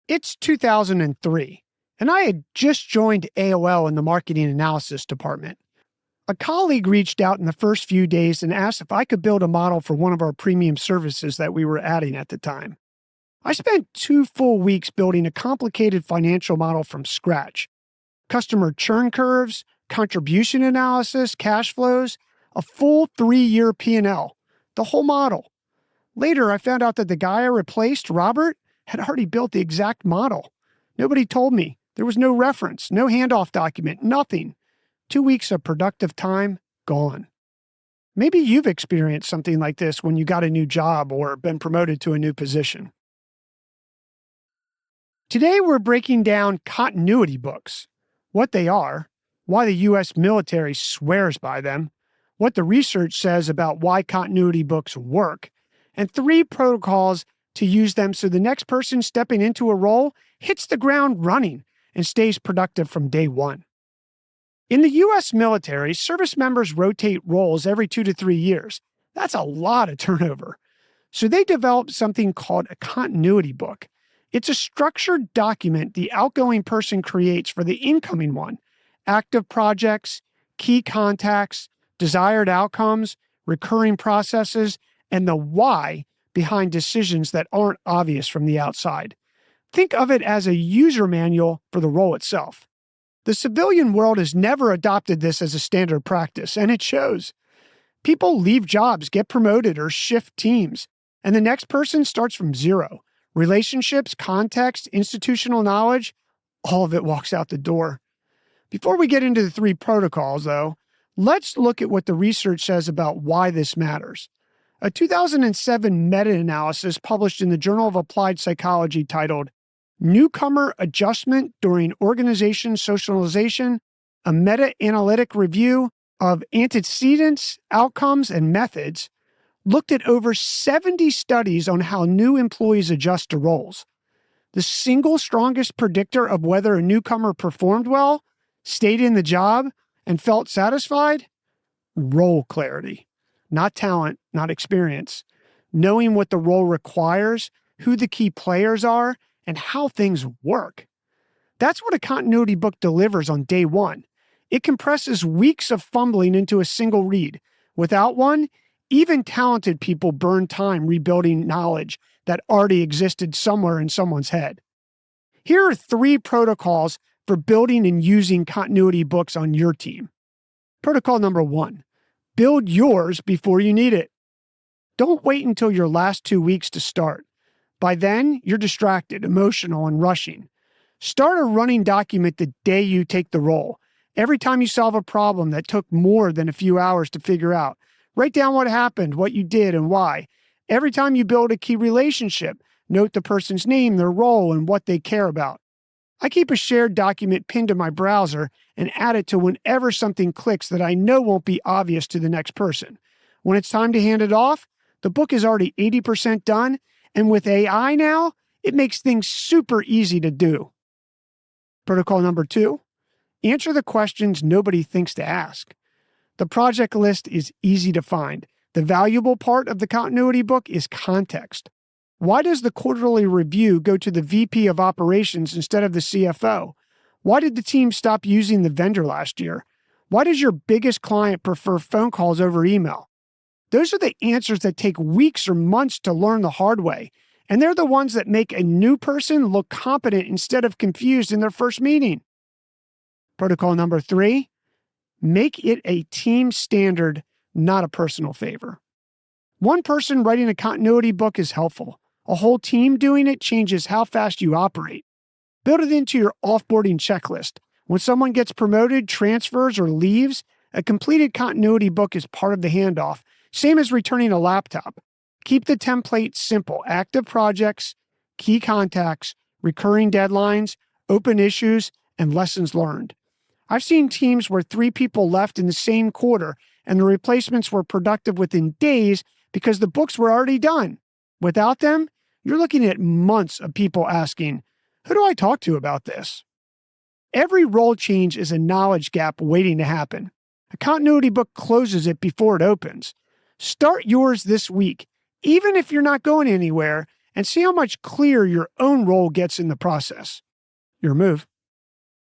It's 2003, and I had just joined AOL in the marketing analysis department. A colleague reached out in the first few days and asked if I could build a model for one of our premium services that we were adding at the time. I spent 2 full weeks building a complicated financial model from scratch. Customer churn curves, contribution analysis, cash flows, a full 3-year P&L, the whole model. Later, I found out that the guy I replaced, Robert, had already built the exact model. Nobody told me. There was no reference, no handoff document, nothing. 2 weeks of productive time, gone. Maybe you've experienced something like this when you got a new job or been promoted to a new position. Today, we're breaking down continuity books, what they are, why the U.S. military swears by them, what the research says about why continuity books work, and 3 protocols to use them so the next person stepping into a role hits the ground running and stays productive from day one. In the U.S. military, service members rotate roles every 2 to 3 years. That's a lot of turnover. So they developed something called a continuity book. It's a structured document the outgoing person creates for the incoming one. Active projects, key contacts, desired outcomes, recurring processes, and the why behind decisions that aren't obvious from the outside. Think of it as a user manual for the role itself. The civilian world has never adopted this as a standard practice, and it shows. People leave jobs, get promoted, or shift teams, and the next person starts from zero. Relationships, context, institutional knowledge, all of it walks out the door. Before we get into the 3 protocols, though, let's look at what the research says about why this matters. A 2007 meta-analysis published in the Journal of Applied Psychology titled Newcomer Adjustment During Organization Socialization, a meta-analytic review of antecedents, outcomes, and methods, looked at over 70 studies on how new employees adjust to roles. The single strongest predictor of whether a newcomer performed well, stayed in the job, and felt satisfied? Role clarity. Not talent, not experience. Knowing what the role requires, who the key players are, and how things work. That's what a continuity book delivers on day one. It compresses weeks of fumbling into a single read. Without one, even talented people burn time rebuilding knowledge that already existed somewhere in someone's head. Here are 3 protocols for building and using continuity books on your team. Protocol number 1, build yours before you need it. Don't wait until your last 2 weeks to start. By then, you're distracted, emotional, and rushing. Start a running document the day you take the role. Every time you solve a problem that took more than a few hours to figure out, write down what happened, what you did, and why. Every time you build a key relationship, note the person's name, their role, and what they care about. I keep a shared document pinned to my browser and add it to whenever something clicks that I know won't be obvious to the next person. When it's time to hand it off, the book is already 80% done, and with AI now, it makes things super easy to do. Protocol number 2, answer the questions nobody thinks to ask. The project list is easy to find. The valuable part of the continuity book is context. Why does the quarterly review go to the VP of operations instead of the CFO? Why did the team stop using the vendor last year? Why does your biggest client prefer phone calls over email? Those are the answers that take weeks or months to learn the hard way, and they're the ones that make a new person look competent instead of confused in their first meeting. Protocol number 3, make it a team standard, not a personal favor. One person writing a continuity book is helpful. A whole team doing it changes how fast you operate. Build it into your offboarding checklist. When someone gets promoted, transfers, or leaves, a completed continuity book is part of the handoff, same as returning a laptop. Keep the template simple. Active projects, key contacts, recurring deadlines, open issues, and lessons learned. I've seen teams where 3 people left in the same quarter and the replacements were productive within days because the books were already done. Without them, you're looking at months of people asking, who do I talk to about this? Every role change is a knowledge gap waiting to happen. A continuity book closes it before it opens. Start yours this week, even if you're not going anywhere, and see how much clearer your own role gets in the process. Your move.